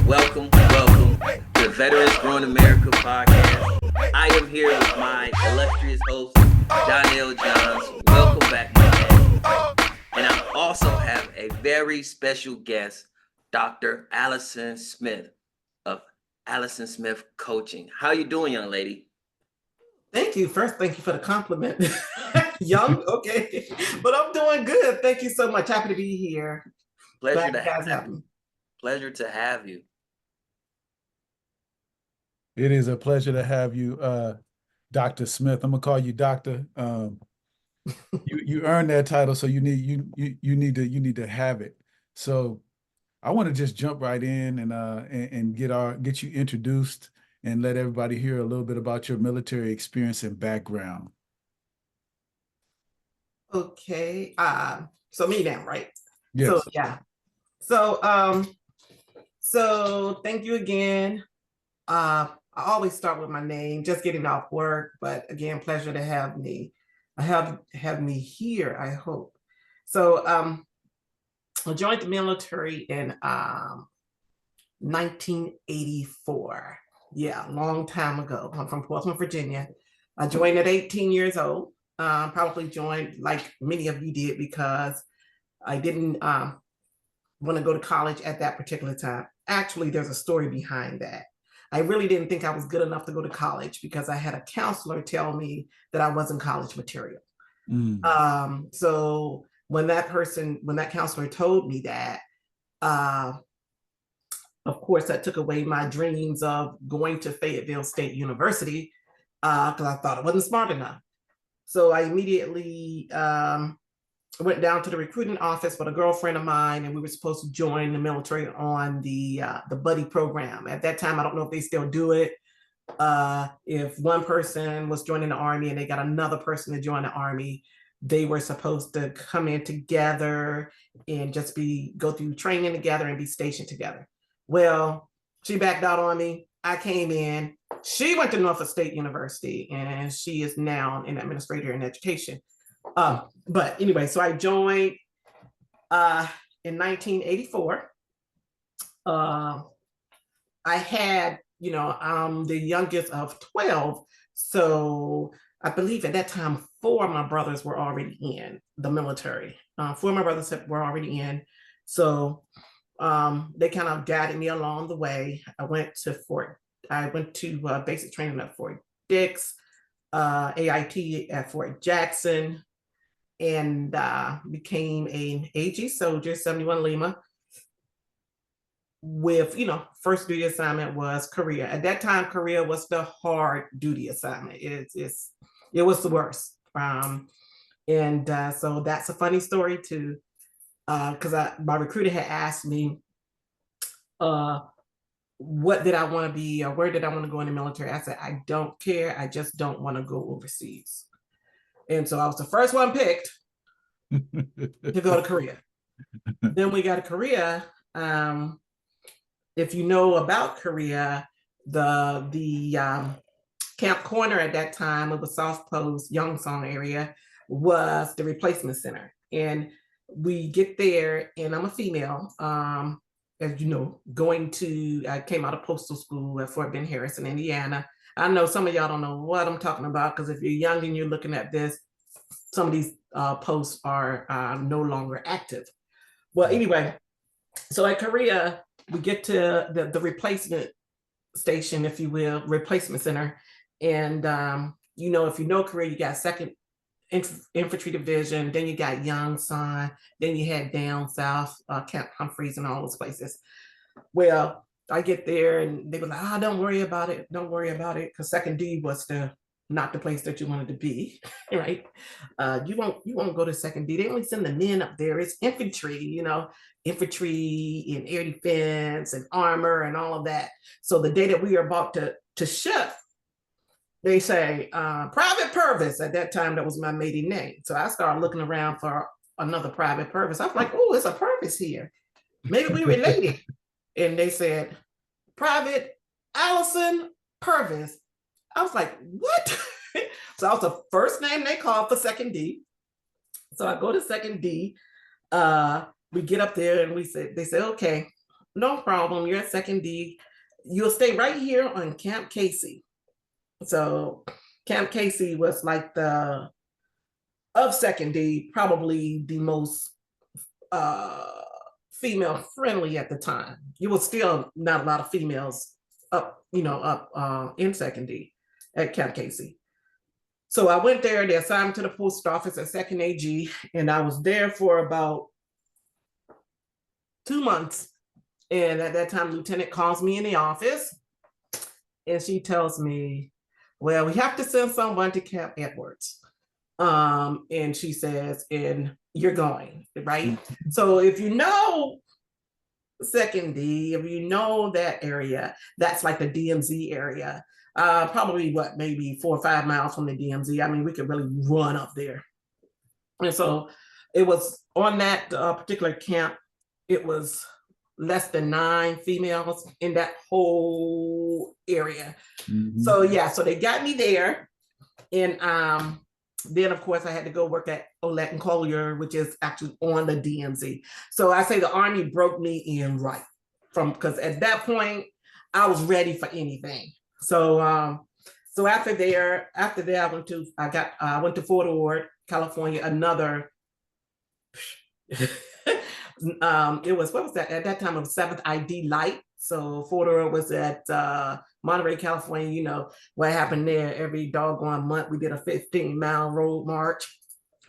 welcome to the Veterans Growing America podcast. I am here with my illustrious host, Donnell Johns. Welcome back, my man. And I also have a very special guest, Dr. Allison Smith of Allison Smith Coaching. How you doing, young lady? Thank you. First, thank you for the compliment. Young, okay. But I'm doing good. Thank you so much. Happy to be here. Pleasure to have you. Pleasure to have you. It is a pleasure to have you, Dr. Smith. I'm gonna call you Doctor. You earned that title, so you need to have it. So I want to just jump right in and get you introduced and let everybody hear a little bit about your military experience and background. Okay. So me now, right? Yes. So yeah. So thank you again. I always start with my name, just getting off work, but again, pleasure to have me. Have me here, I hope. So I joined the military in 1984. Yeah, a long time ago. I'm from Portsmouth, Virginia. I joined at 18 years old. Probably joined like many of you did because I didn't want to go to college at that particular time. Actually, there's a story behind that. I really didn't think I was good enough to go to college because I had a counselor tell me that I wasn't college material. So when that counselor told me that, of course, that took away my dreams of going to Fayetteville State University because I thought I wasn't smart enough. So I immediately went down to the recruiting office with a girlfriend of mine, and we were supposed to join the military on the buddy program. At that time, I don't know if they still do it. If one person was joining the Army and they got another person to join the Army, they were supposed to come in together and just go through training together and be stationed together. Well, she backed out on me. I came in. She went to Norfolk State University, and she is now an administrator in education. But anyway, so I joined in 1984. I had, I'm the youngest of 12. So I believe at that time, 4 of my brothers were already in the military. 4 of my brothers were already in. So they kind of guided me along the way. I went to basic training at Fort Dix, AIT at Fort Jackson, and became an AG soldier, 71 Lima, with, first duty assignment was Korea. At that time, Korea was the hard duty assignment. It was the worst. So that's a funny story too, because my recruiter had asked me, what did I want to be, or where did I want to go in the military? I said, I don't care. I just don't want to go overseas. And so I was the first one picked to go to Korea. Then we got to Korea. If you know about Korea, the Camp Corner at that time, it was South Post, Yongsong area, was the replacement center. And we get there, and I'm a female. As you know, I came out of postal school at Fort Ben Harrison, Indiana. I know some of y'all don't know what I'm talking about, because if you're young and you're looking at this, some of these posts are no longer active. Well, anyway, so at Korea, we get to the replacement station, if you will, replacement center. And, if you know Korea, you got 2nd Infantry Division, then you got Yongsan, then you had down south, Camp Humphreys and all those places. Well, I get there and they were like, don't worry about it. Don't worry about it. Because 2nd D was not the place that you wanted to be, right? You won't go to 2nd D. They only send the men up there. It's infantry, infantry and air defense and armor and all of that. So the day that we were about to ship, they say, Private Purvis. At that time, that was my maiden name. So I started looking around for another Private Purvis. I was like, oh, it's a Purvis here. Maybe we related. And they said, Private Allison Purvis. I was like, what? So I was the first name they called for 2nd D. So I go to 2nd D. We get up there and they said, okay, no problem. You're at Second D. You'll stay right here on Camp Casey. So Camp Casey was like of Second D, probably the most female friendly at the time. You was still not a lot of females up in Second D at Camp Casey. So I went there, they assigned me to the post office at Second AG, and I was there for about 2 months. And at that time, Lieutenant calls me in the office and she tells me, well, we have to send someone to Camp Edwards. And she says, and you're going, right? So if you know Second D, if you know that area, that's like the DMZ area. Probably maybe 4 or 5 miles from the DMZ. I mean, we could really run up there. And so it was on that particular camp, it was less than 9 females in that whole area. Mm-hmm. So yeah, so they got me there. And then of course I had to go work at Olette and Collier, which is actually on the DMZ. So I say the Army broke me in right because at that point I was ready for anything. So after that I went to Fort Ord, California, another it was, what was that? At that time it was 7th ID Light. So Fort Ord was at Monterey, California. You know what happened there. Every doggone month we did a 15-mile road march.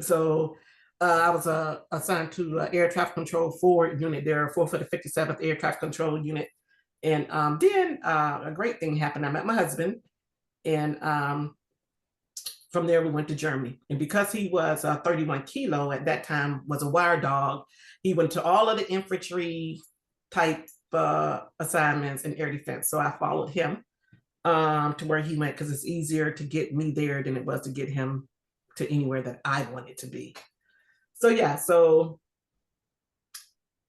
So I was assigned to Air Traffic Control 4 unit there, 4 for the 57th Air Traffic Control Unit. And then a great thing happened. I met my husband, and from there we went to Germany. And because he was 31 kilo at that time, was a wire dog, he went to all of the infantry type assignments in air defense. So I followed him to where he went, because it's easier to get me there than it was to get him to anywhere that I wanted to be. So yeah, so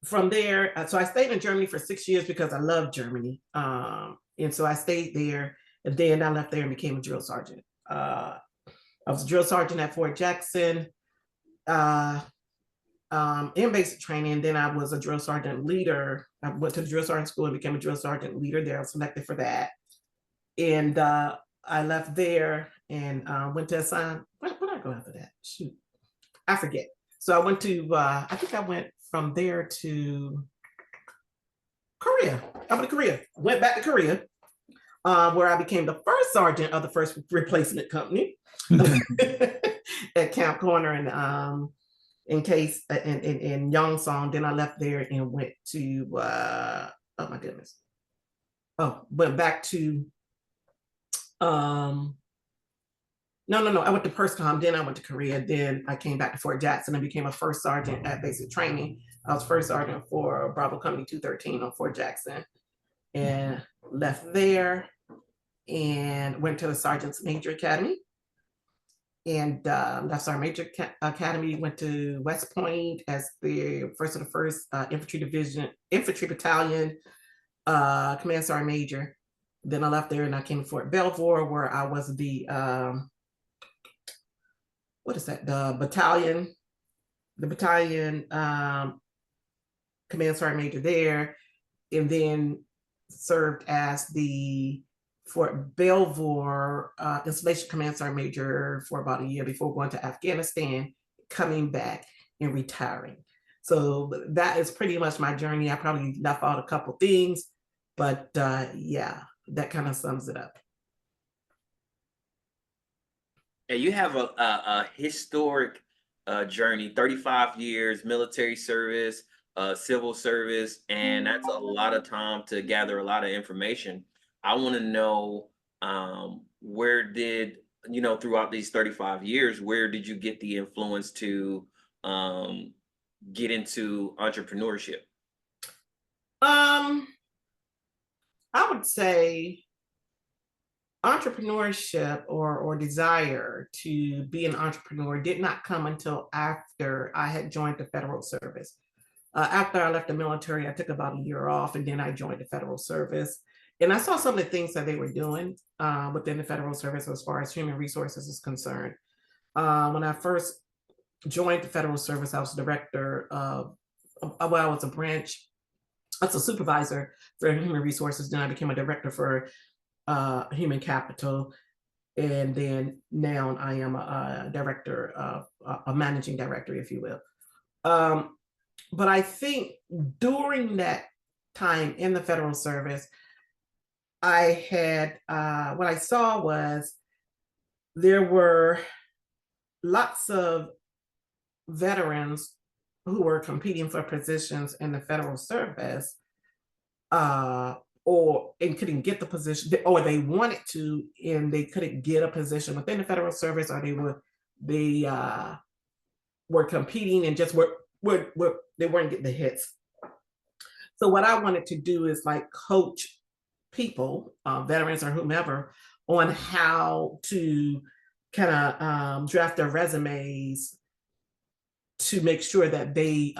from there, so I stayed in Germany for 6 years because I loved Germany. And so I stayed there, and then I left there and became a drill sergeant. I was a drill sergeant at Fort Jackson in basic training. Then I was a drill sergeant leader. I went to the drill sergeant school and became a drill sergeant leader there. I was selected for that. And I left there and went to assign. Where did I go after that? Shoot, I forget. So I went to, I think I went from there to Korea. I went to Korea, went back to Korea, where I became the first sergeant of the first replacement company at Camp Corner in Yongsan. Then I left there and went to, oh my goodness. Oh, went back to, no. I went to PERSCOM, then I went to Korea, then I came back to Fort Jackson and became a first sergeant at basic training. I was first sergeant for Bravo Company 213 on Fort Jackson, and left there and went to the Sergeant's Major Academy. And left Sergeant Major Academy, went to West Point as the first of the first Infantry Battalion, Command Sergeant Major. Then I left there and I came to Fort Belvoir, where I was the the battalion Command Sergeant Major there, and then served as the Fort Belvoir Installation Command Sergeant Major for about a year before going to Afghanistan, coming back and retiring. So that is pretty much my journey. I probably left out a couple things, but yeah, that kind of sums it up. Yeah, you have a historic journey, 35 years, military service, civil service, and that's a lot of time to gather a lot of information. I want to know, where did, throughout these 35 years, where did you get the influence to get into entrepreneurship? I would say entrepreneurship or desire to be an entrepreneur did not come until after I had joined the federal service. After I left the military, I took about a year off, and then I joined the federal service. And I saw some of the things that they were doing within the federal service as far as human resources is concerned. When I first joined the federal service, I was director of, I was a branch as a supervisor for human resources. Then I became a director for human capital. And then now I am a director, a managing director, if you will. But I think during that time in the federal service, I had, what I saw was there were lots of veterans who were competing for positions in the federal service, and couldn't get the position, or they wanted to and they couldn't get a position within the federal service, or they were competing and just they weren't getting the hits. So what I wanted to do is like coach people, veterans or whomever, on how to kind of draft their resumes to make sure that they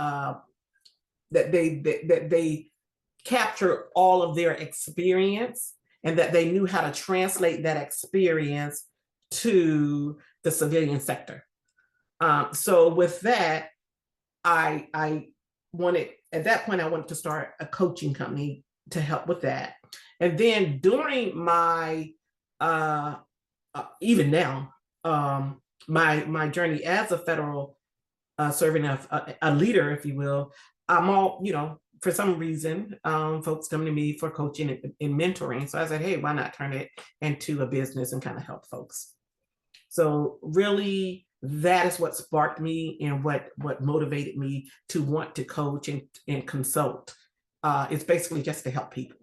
capture all of their experience, and that they knew how to translate that experience to the civilian sector. So with that, I wanted, at that point, I wanted to start a coaching company to help with that. And then during my, even now, my journey as a federal serving a leader, if you will, I'm all, for some reason, folks come to me for coaching and mentoring. So I said, hey, why not turn it into a business and kind of help folks? So really, that is what sparked me and what motivated me to want to coach and consult. It's basically just to help people.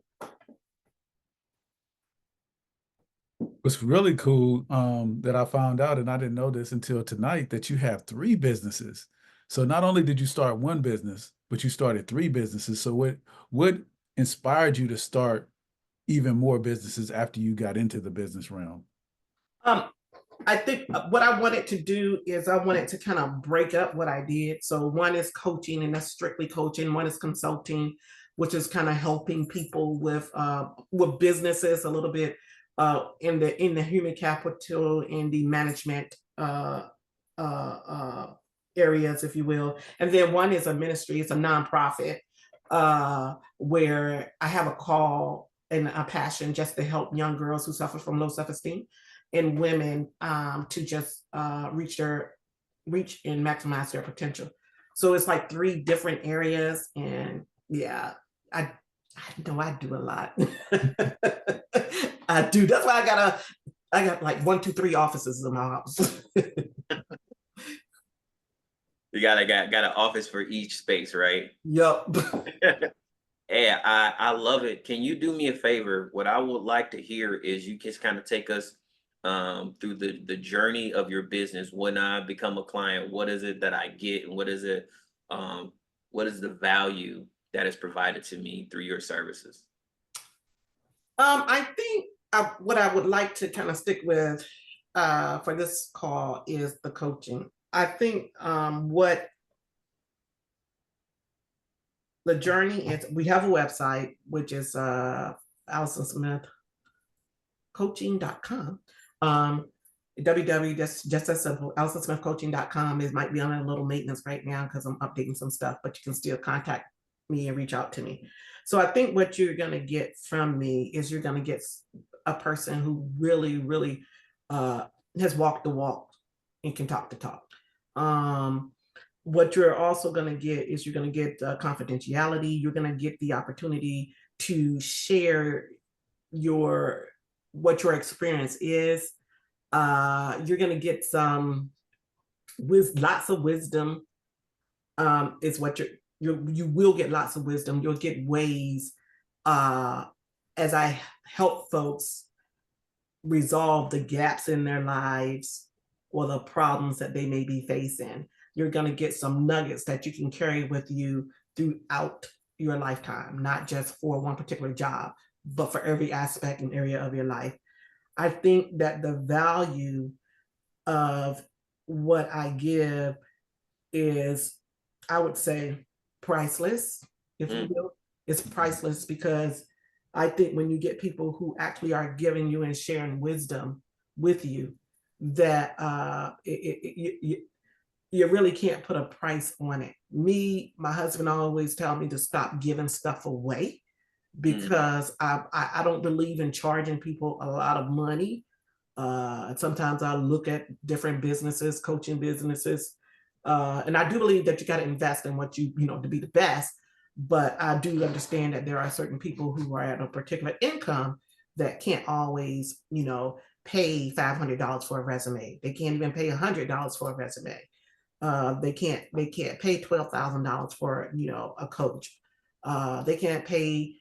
What's really cool that I found out, and I didn't know this until tonight, that you have 3 businesses. So not only did you start one business, but you started 3 businesses. So what inspired you to start even more businesses after you got into the business realm? I think what I wanted to do is I wanted to kind of break up what I did. So one is coaching, and that's strictly coaching. One is consulting, which is kind of helping people with businesses a little bit in the human capital, in the management areas, if you will. And then one is a ministry, it's a nonprofit, where I have a call and a passion just to help young girls who suffer from low self-esteem, and women to just reach and maximize their potential. So it's like 3 different areas, and yeah, I know I do a lot. I do. That's why I got like 1, 2, 3 offices in my house. You got an office for each space, right? Yep. Yeah, I love it. Can you do me a favor? What I would like to hear is you just kind of take us through the journey of your business. When I become a client, what is it that I get, and what is the value that is provided to me through your services? I think what I would like to kind of stick with for this call is the coaching. I think what the journey is, we have a website, which is Allison Smith coaching.com. www, just as simple, AllisonSmithCoaching.com. It might be on a little maintenance right now because I'm updating some stuff, but you can still contact me and reach out to me. So I think what you're going to get from me is you're going to get a person who really, really has walked the walk and can talk the talk. What you're also going to get is you're going to get confidentiality. You're going to get the opportunity to share what your experience is. You're going to get lots of wisdom. Is what you will get lots of wisdom. You'll get ways as I help folks resolve the gaps in their lives or the problems that they may be facing. You're going to get some nuggets that you can carry with you throughout your lifetime, not just for one particular job, but for every aspect and area of your life. I think that the value of what I give is, I would say, priceless, if you will. It's priceless because I think when you get people who actually are giving you and sharing wisdom with you, that you really can't put a price on it. My husband always tell me to stop giving stuff away because I don't believe in charging people a lot of money. Sometimes I look at different businesses, coaching businesses, and I do believe that you got to invest in what you know to be the best. But I do understand that there are certain people who are at a particular income that can't always, you know, pay $500 for a resume. They can't even pay $100 for a resume. They can't pay $12,000 for, you know, a coach. They can't pay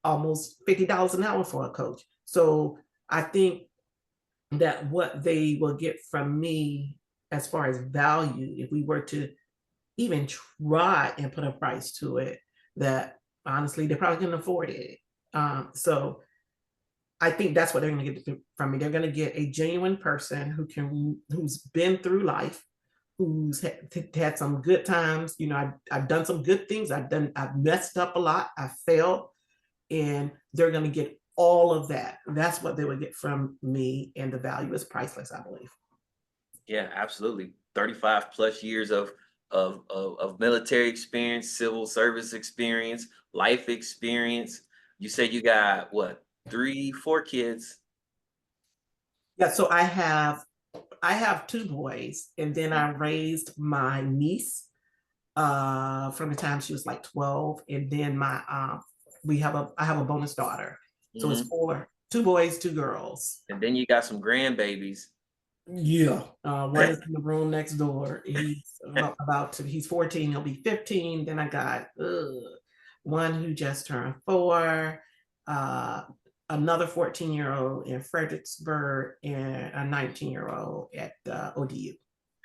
almost $50 an hour for a coach. So I think that what they will get from me as far as value, if we were to even try and put a price to it, that honestly they probably couldn't afford it. So I think that's what they're going to get from me. They're going to get a genuine person who's been through life, who's had some good times. You know, I've done some good things. I've messed up a lot. I failed, and they're going to get all of that. That's what they would get from me, and the value is priceless, I believe. Yeah, absolutely. 35 plus years of military experience, civil service experience, life experience. You said you got what, 3, 4 kids? Yeah, so I have 2 boys, and then I raised my niece from the time she was like 12, and then I have a bonus daughter. So it's Mhm. 2 boys, 2 girls. And then you got some grandbabies. Yeah. One is in the room next door. He's 14, he'll be 15. Then I got one who just turned 4, uh, another 14-year-old in Fredericksburg, and a 19-year-old at ODU.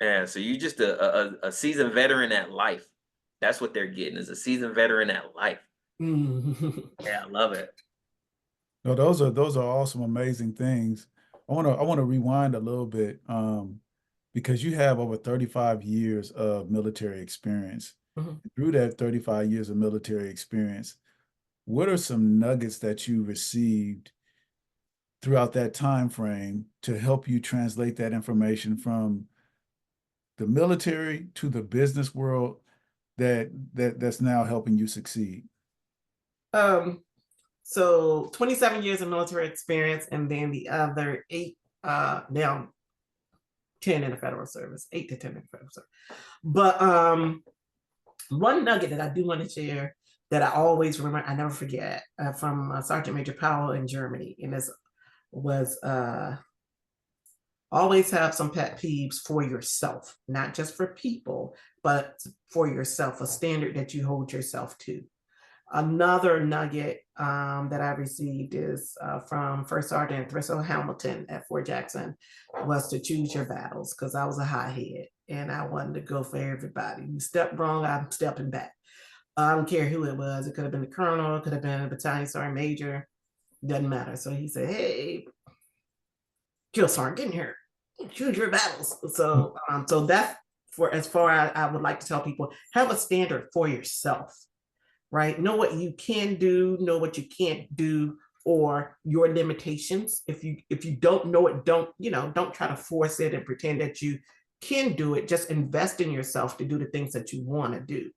Yeah, so you just a seasoned veteran at life. That's what they're getting, is a seasoned veteran at life. Yeah, I love it. No, those are awesome, amazing things. I want to rewind a little bit because you have over 35 years of military experience. Mhm. Through that 35 years of military experience, what are some nuggets that you received throughout that time frame to help you translate that information from the military to the business world that's now helping you succeed? Um, so 27 years of military experience, and then the other 8, now 10 in the federal service, 8 to 10 in the federal service. But one nugget that I do want to share that I always remember, I never forget, from Sergeant Major Powell in Germany, and this was always have some pet peeves for yourself, not just for people, but for yourself, a standard that you hold yourself to. Another nugget that I received is from First Sergeant Thristle Hamilton at Fort Jackson, was to choose your battles, because I was a hothead and I wanted to go for everybody. You step wrong, I'm stepping back. I don't care who it was. It could have been the colonel, it could have been a battalion sergeant major, doesn't matter. So he said, hey, drill sergeant, get in here, choose your battles. So that's for as far as I would like to tell people, have a standard for yourself, right? Know what you can do, know what you can't do, or your limitations. If you don't know it, don't try to force it and pretend that you can do it. Just invest in yourself to do the things that you want to do.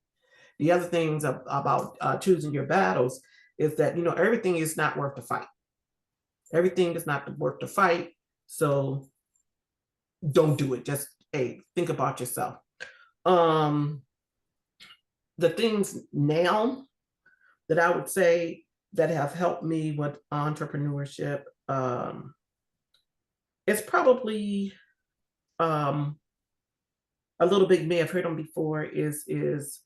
The other things about choosing your battles is that everything is not worth the fight. Everything is not worth the fight. So don't do it. Just think about yourself. The things now that I would say that have helped me with entrepreneurship, it's probably a little bit, you may have heard them before, is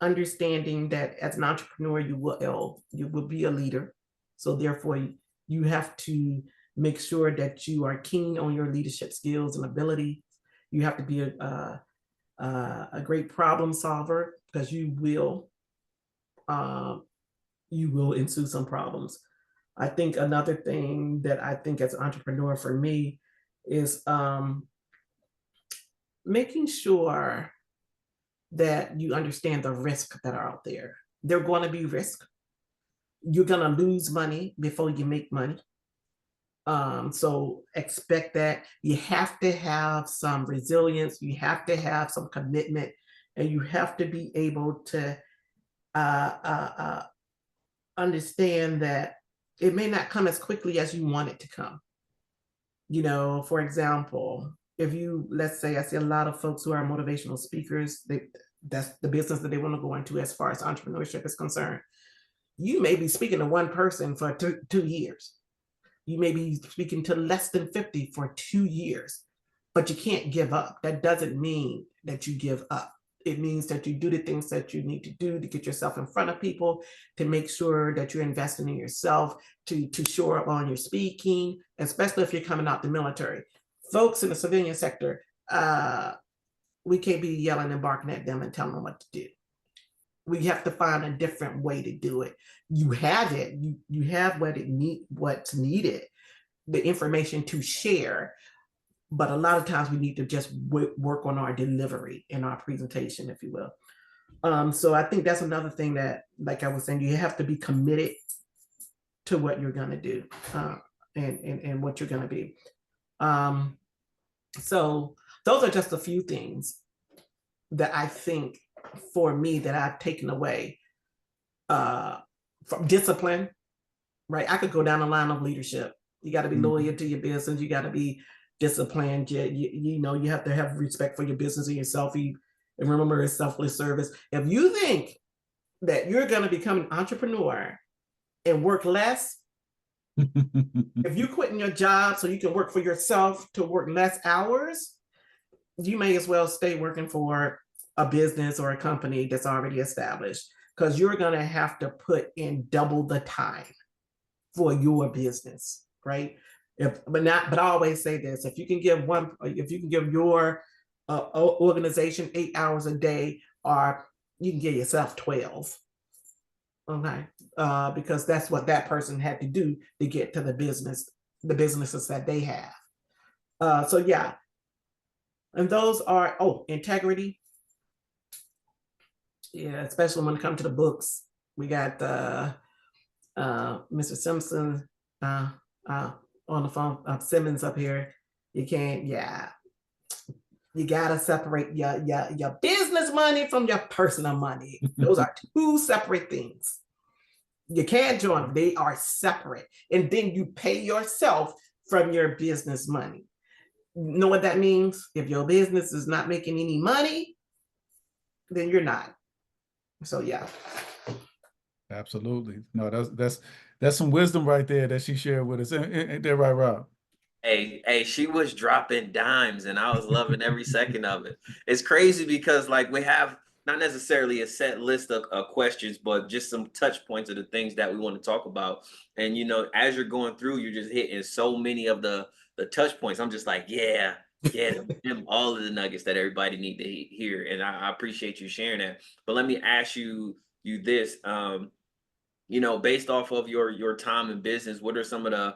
understanding that as an entrepreneur, you will be a leader. So therefore, you have to make sure that you are keen on your leadership skills and ability. You have to be a great problem solver, because you will ensue some problems. I think another thing that I think as an entrepreneur for me is making sure that you understand the risks that are out there. There are going to be risks. You're going to lose money before you make money. So expect that. You have to have some resilience, you have to have some commitment, and you have to be able to understand that it may not come as quickly as you want it to come. For example, if let's say, I see a lot of folks who are motivational speakers, that's the business that they want to go into as far as entrepreneurship is concerned. You may be speaking to one person for 2 years. You may be speaking to less than 50 for 2 years, but you can't give up. That doesn't mean that you give up. It means that you do the things that you need to do to get yourself in front of people, to make sure that you're investing in yourself, to shore up on your speaking, especially if you're coming out the military. Folks in the civilian sector, we can't be yelling and barking at them and telling them what to do. We have to find a different way to do it. You have it. You have what's needed, the information to share. But a lot of times we need to just work on our delivery and our presentation, if you will. So I think that's another thing that, like I was saying, you have to be committed to what you're going to do and what you're going to be. So those are just a few things that I think for me that I've taken away from discipline, right? I could go down the line of leadership. You got to be loyal to your business. You got to be disciplined. You have to have respect for your business and yourself. And remember, it's selfless service. If you think that you're going to become an entrepreneur and work less, if you quitting your job so you can work for yourself to work less hours, you may as well stay working for a business or a company that's already established, because you're going to have to put in double the time for your business, right? But I always say this: if you can give your organization 8 hours a day, or you can give yourself 12, okay? Because that's what that person had to do to get to the businesses that they have. So yeah, and those are integrity. Yeah, especially when it comes to the books. We got Mr. Simpson on the phone, Simmons up here. You gotta separate your business money from your personal money. Those are two separate things. You can't join them. They are separate. And then you pay yourself from your business money. You know what that means? If your business is not making any money, then you're not. So yeah. Absolutely. No, that's some wisdom right there that she shared with us. Ain't that right, Rob? Hey, she was dropping dimes and I was loving every second of it. It's crazy because like we have not necessarily a set list of questions, but just some touch points of the things that we want to talk about. And as you're going through, you're just hitting so many of the touch points. I'm just like, yeah, them all of the nuggets that everybody need to hear. And I appreciate you sharing that. But let me ask you this, based off of your time in business, what are some of the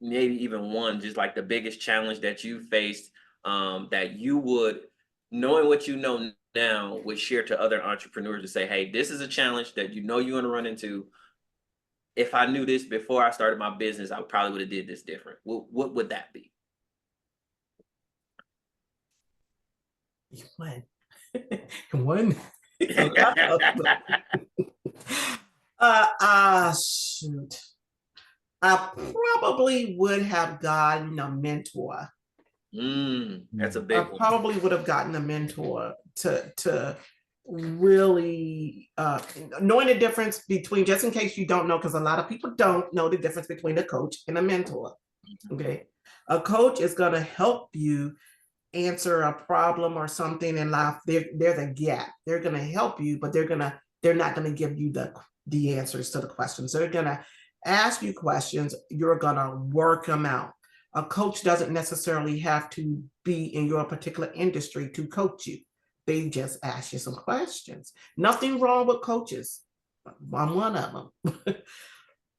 maybe even one, just like the biggest challenge that you faced, that you would, knowing what you know now, would share to other entrepreneurs to say, hey, this is a challenge that you're going to run into. If I knew this before I started my business, I probably would have did this different. What would that be? One. Shoot. I probably would have gotten a mentor. That's a big one. I probably would have gotten a mentor to really knowing the difference between, just in case you don't know, because a lot of people don't know the difference between a coach and a mentor. Okay. A coach is going to help you answer a problem or something in life. There's a gap. They're going to help you, but they're not going to give you the answers to the questions. They're going to ask you questions. You're going to work them out. A coach doesn't necessarily have to be in your particular industry to coach you. They just ask you some questions. Nothing wrong with coaches. I'm one of them.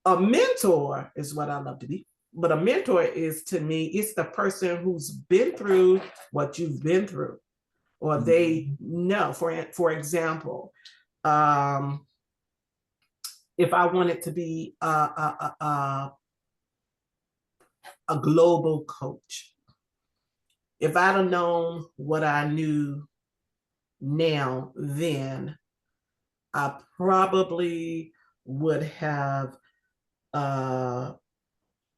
A mentor is what I love to be. But a mentor is, to me, it's the person who's been through what you've been through, or they know. For example, if I wanted to be a global coach. If I'd have known what I knew now, then I probably would have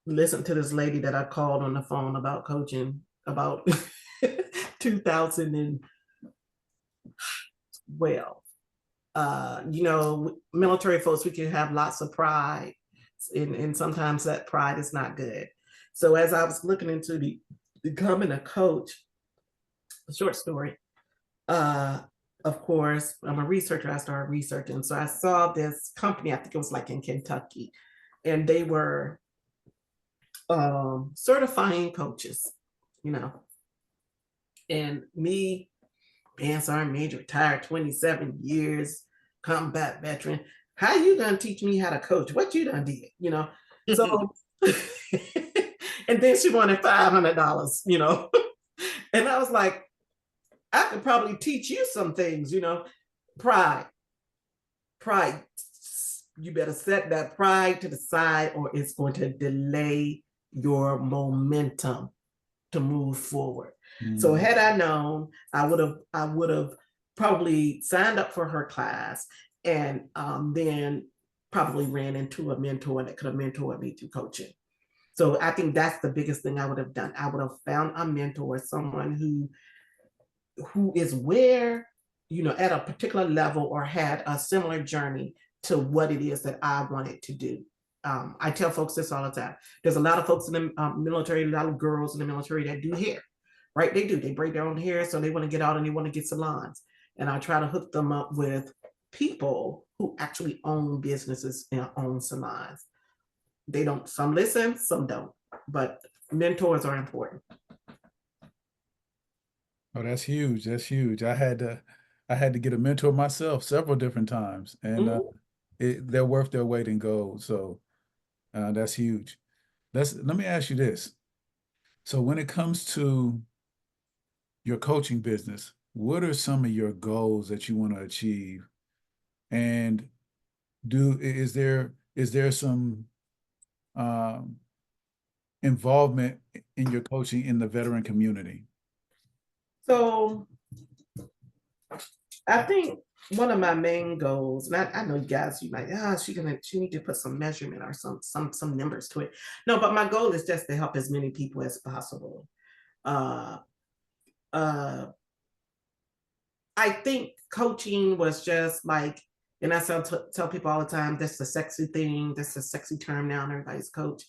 listened to this lady that I called on the phone about coaching about 2012. Military folks, we can have lots of pride, and sometimes that pride is not good. So as I was looking into becoming a coach, a short story, of course, I'm a researcher. I started researching. So I saw this company, I think it was like in Kentucky, and they were certifying coaches, and me, being Sergeant Major, retired 27 years, combat veteran. How you gonna teach me how to coach? What you done did, So, and then she wanted $500, and I was like, I could probably teach you some things, pride. You better set that pride to the side, or it's going to delay your momentum to move forward. So had I known, I would have probably signed up for her class, and then probably ran into a mentor that could have mentored me through coaching. So I think that's the biggest thing I would have done. I would have found a mentor, someone who is where, at a particular level or had a similar journey to what it is that I wanted to do. I tell folks this all the time. There's a lot of folks in the military, a lot of girls in the military that do hair, right? They do. They braid their own hair, so they want to get out and they want to get salons. And I try to hook them up with people who actually own businesses and own salons. They don't, some listen, some don't, but mentors are important. Oh, that's huge. That's huge. I had to get a mentor myself several different times, and they're worth their weight in gold. So that's huge. Let me ask you this. So when it comes to your coaching business, what are some of your goals that you want to achieve? And is there some involvement in your coaching in the veteran community? So I think one of my main goals, and I know you guys, you might, she need to put some measurement or some numbers to it. No, but my goal is just to help as many people as possible. I think coaching was just like, and I tell people all the time, that's the sexy thing, that's a sexy term now, and everybody's coach.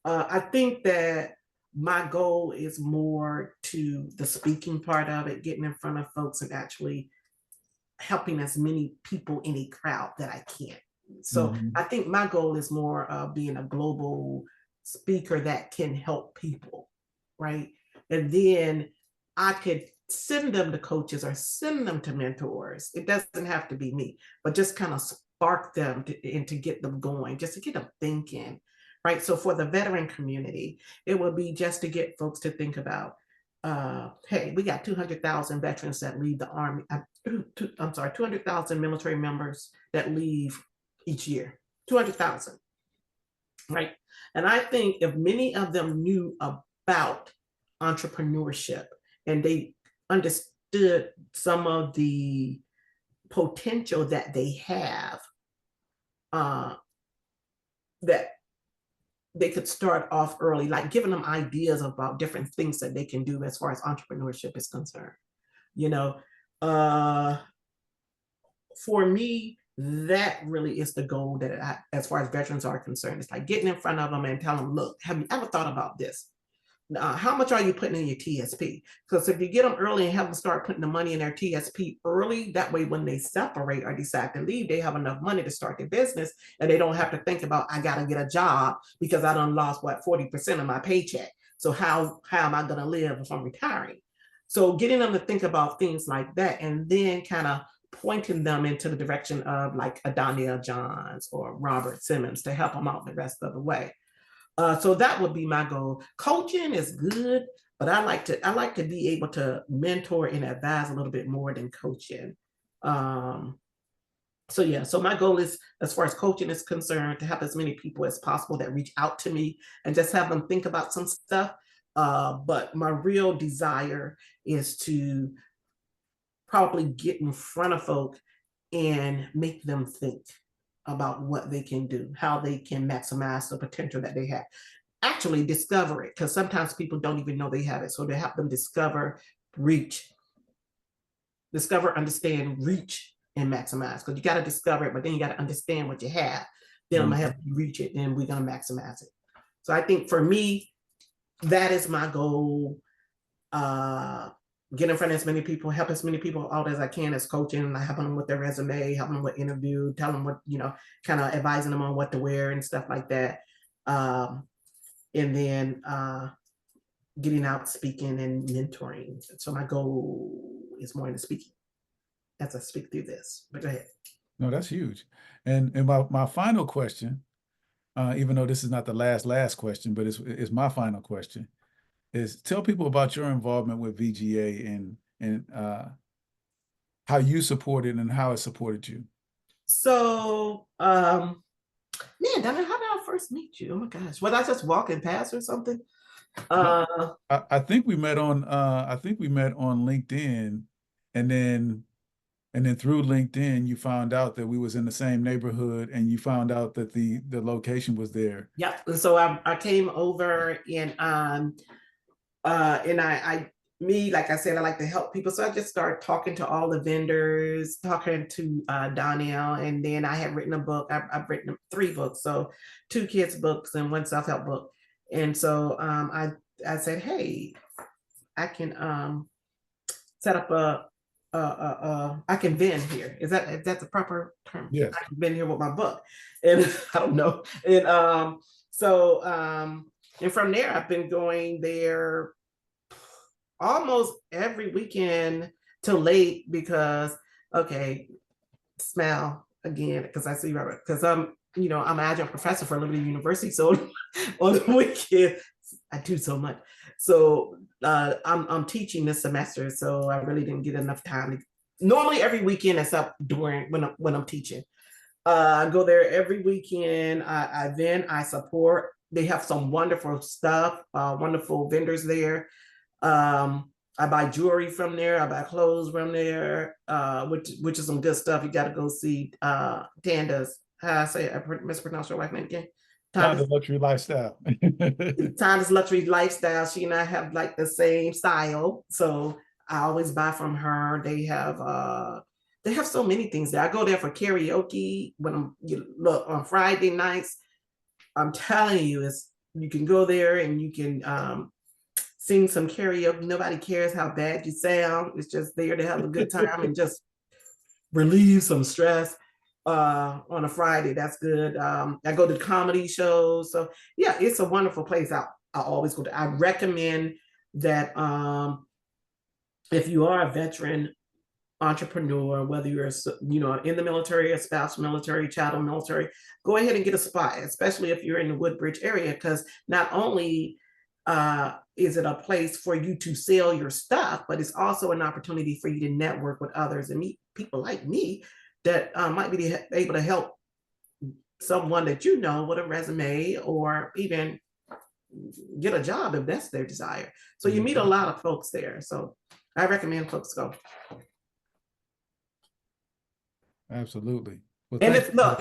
I think that my goal is more to the speaking part of it, getting in front of folks and actually helping as many people in a crowd that I can. So I think my goal is more of being a global speaker that can help people, right? And then I could send them to coaches or send them to mentors. It doesn't have to be me, but just kind of spark them and to get them going, just to get them thinking, right? So for the veteran community, it will be just to get folks to think about, hey, we got 200,000 veterans that leave the Army. 200,000 military members that leave each year. 200,000, right? And I think if many of them knew about entrepreneurship and they understood some of the potential that they have, that they could start off early, like giving them ideas about different things that they can do as far as entrepreneurship is concerned. For me, that really is the goal that as far as veterans are concerned, it's like getting in front of them and telling them, look, have you ever thought about this? How much are you putting in your TSP? Because if you get them early and have them start putting the money in their TSP early, that way when they separate or decide to leave, they have enough money to start their business and they don't have to think about, I got to get a job because I done lost 40% of my paycheck. So how am I going to live if I'm retiring? So getting them to think about things like that and then kind of pointing them into the direction of like a Donnell Johns or Robert Simmons to help them out the rest of the way. So that would be my goal. Coaching is good, but I like to be able to mentor and advise a little bit more than coaching. So yeah, so my goal is, as far as coaching is concerned, to have as many people as possible that reach out to me and just have them think about some stuff. But my real desire is to probably get in front of folk and make them think about what they can do, how they can maximize the potential that they have. Actually discover it, because sometimes people don't even know they have it. So to help them discover, understand, reach, and maximize. Because you got to discover it, but then you got to understand what you have. Then I'm gonna help you reach it, and we're gonna maximize it. So I think for me, that is my goal. Get in front of as many people, help as many people out as I can as coaching, helping them with their resume, helping them with interview, tell them what, kind of advising them on what to wear and stuff like that. And then getting out, speaking and mentoring. So my goal is more into speaking as I speak through this. But go ahead. No, that's huge. And my final question, even though this is not the last question, but it's my final question, is tell people about your involvement with VGA and how you support it and how it supported you. So, man, Donnell, how did I first meet you? Oh my gosh, was I just walking past or something? I think we met on LinkedIn, and then through LinkedIn you found out that we was in the same neighborhood, and you found out that the location was there. Yep. And so I came over, and like I said, I like to help people. So I just started talking to all the vendors, talking to Donnell, and then I had written a book. I've written 3 books, so 2 kids books and 1 self-help book. And so I said, hey, I can set up I can vend here. Is that the proper term? Yes. I can vend here with my book. And I don't know. And and from there, I've been going there almost every weekend till late because, okay, smell again, because I see Robert, because I'm an adjunct professor for Liberty University. So on the weekend, I do so much. So I'm teaching this semester, so I really didn't get enough time. Normally every weekend, except during when I'm teaching. I go there every weekend. I support. They have some wonderful stuff, wonderful vendors there. I buy jewelry from there. I buy clothes from there, which is some good stuff. You got to go see Tanda's. How I say it? I mispronounced her wife name again. Tanda's Luxury Lifestyle. Tanda's Luxury Lifestyle. She and I have like the same style, so I always buy from her. They have so many things there. I go there for karaoke when look on Friday nights. I'm telling you, you can go there and you can sing some karaoke. Nobody cares how bad you sound. It's just there to have a good time and just relieve some stress on a Friday. That's good. I go to comedy shows. So yeah, it's a wonderful place. I always go to. I recommend that if you are a veteran entrepreneur, whether you're in the military, a spouse military, chattel military, go ahead and get a spot, especially if you're in the Woodbridge area, because not only is it a place for you to sell your stuff, but it's also an opportunity for you to network with others and meet people like me that might be able to help someone that with a resume, or even get a job if that's their desire. So you meet a lot of folks there. So I recommend folks go. Absolutely. Well, and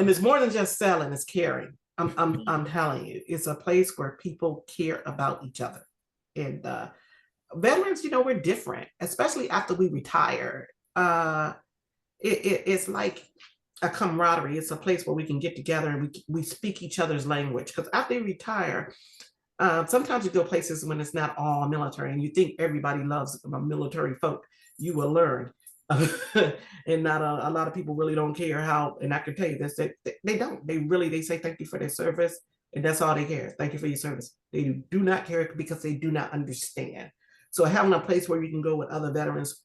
it's more than just selling, it's caring. I'm telling you, it's a place where people care about each other. And veterans, we're different, especially after we retire. It's like a camaraderie. It's a place where we can get together and we speak each other's language. Because after you retire, sometimes you go places when it's not all military, and you think everybody loves military folk. You will learn. And not a lot of people really don't care how, and I can tell you this, that they don't. They say thank you for their service, and that's all they care. Thank you for your service. They do not care because they do not understand. So having a place where you can go with other veterans,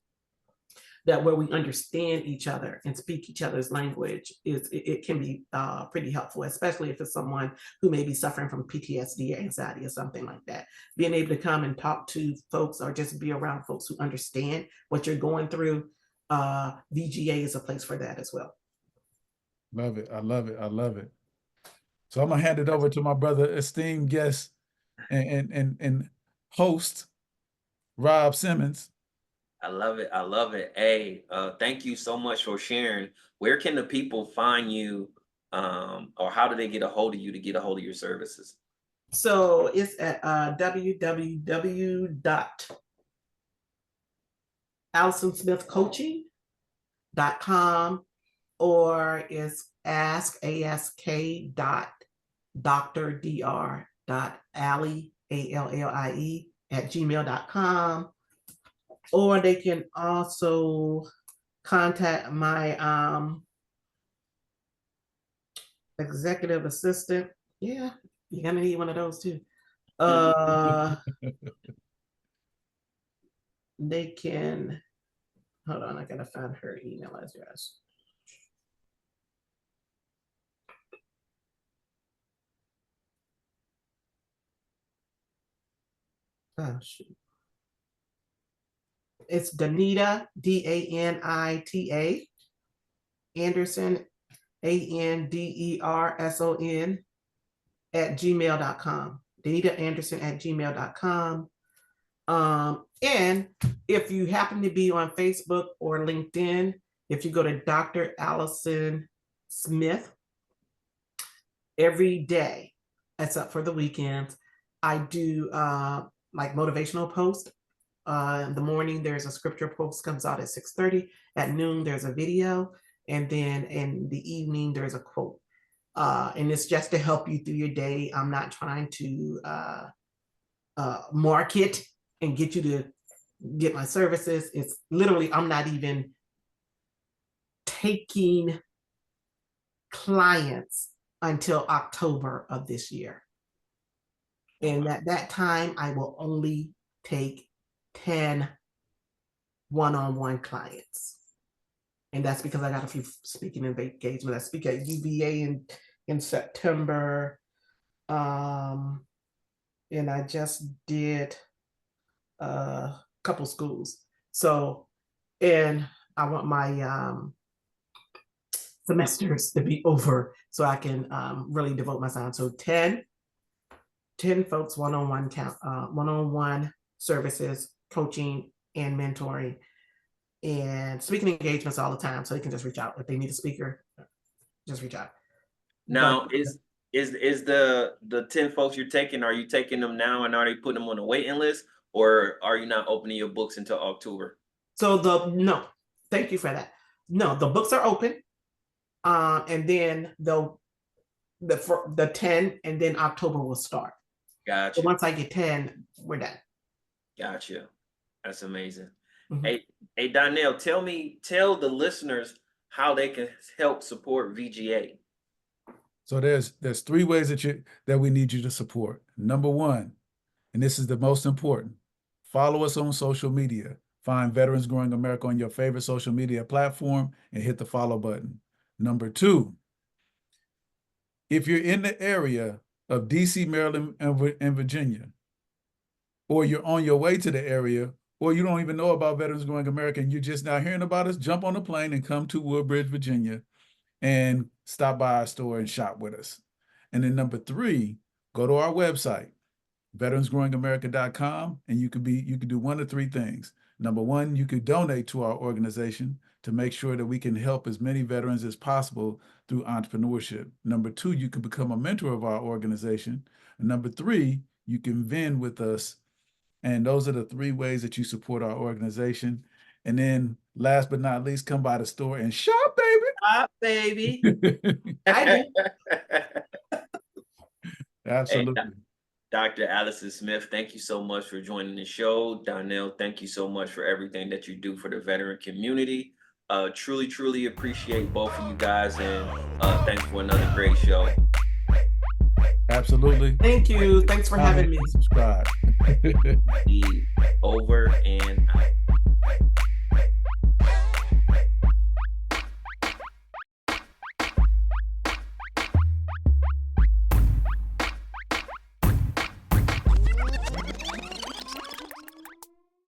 where we understand each other and speak each other's language, it can be pretty helpful, especially if it's someone who may be suffering from PTSD or anxiety or something like that. Being able to come and talk to folks, or just be around folks who understand what you're going through, VGA is a place for that as well. Love it. I love it. I love it. So I'm gonna hand it over to my brother, esteemed guest and host, Rob Simmons. I love it. I love it. Hey, thank you so much for sharing. Where can the people find you, or how do they get a hold of you to get a hold of your services? So it's at www.AllisonSmithCoaching.com, or it's ask.dr.allie, ALLIE, @gmail.com. Or they can also contact my executive assistant. Yeah, you're gonna need one of those too. They can, hold on, I gotta find her email address. Oh shoot. It's Danita, DANITA, Anderson, ANDERSON, @gmail.com. Danita Anderson @gmail.com. And if you happen to be on Facebook or LinkedIn, if you go to Dr. Allison Smith, every day, except for the weekends, I do like motivational posts. In the morning, there's a scripture post comes out at 6:30. At noon, there's a video. And then in the evening, there's a quote. And it's just to help you through your day. I'm not trying to market and get you to get my services. It's literally, I'm not even taking clients until October of this year. And at that time, I will only take 10 one-on-one clients. And that's because I got a few speaking engagements. I speak at UVA in September. And I just did a couple schools. So, and I want my semesters to be over so I can really devote my time. So 10 folks, one-on-one services, coaching and mentoring, and speaking engagements all the time. So they can just reach out if they need a speaker, just reach out. Now, is the 10 folks you're taking, are you taking them now and are they putting them on a waiting list, or are you not opening your books until October? So no, thank you for that. No, the books are open. And then the 10, and then October will start. Gotcha. So once I get 10, we're done. Gotcha. That's amazing. Mm-hmm. Hey, Donnell, tell the listeners how they can help support VGA. So there's 3 ways that we need you to support. Number 1, and this is the most important, follow us on social media. Find Veterans Growing America on your favorite social media platform and hit the follow button. Number 2, if you're in the area of DC, Maryland, and Virginia, or you're on your way to the area, or you don't even know about Veterans Growing America and you're just now hearing about us, jump on a plane and come to Woodbridge, Virginia, and stop by our store and shop with us. And then number 3, go to our website, veteransgrowingamerica.com, and you could do 1 of 3 things. Number 1, you could donate to our organization to make sure that we can help as many veterans as possible through entrepreneurship. Number 2, you can become a mentor of our organization. And number 3, you can vend with us. And those are the 3 ways that you support our organization. And then last but not least, come by the store and shop, baby. Shop, baby. I do. Absolutely. Hey, Dr. Allison Smith, thank you so much for joining the show. Donnell, thank you so much for everything that you do for the veteran community. Truly appreciate both of you guys, and thanks for another great show. Absolutely. Thank you. Thanks for having me. Subscribe. Over and out.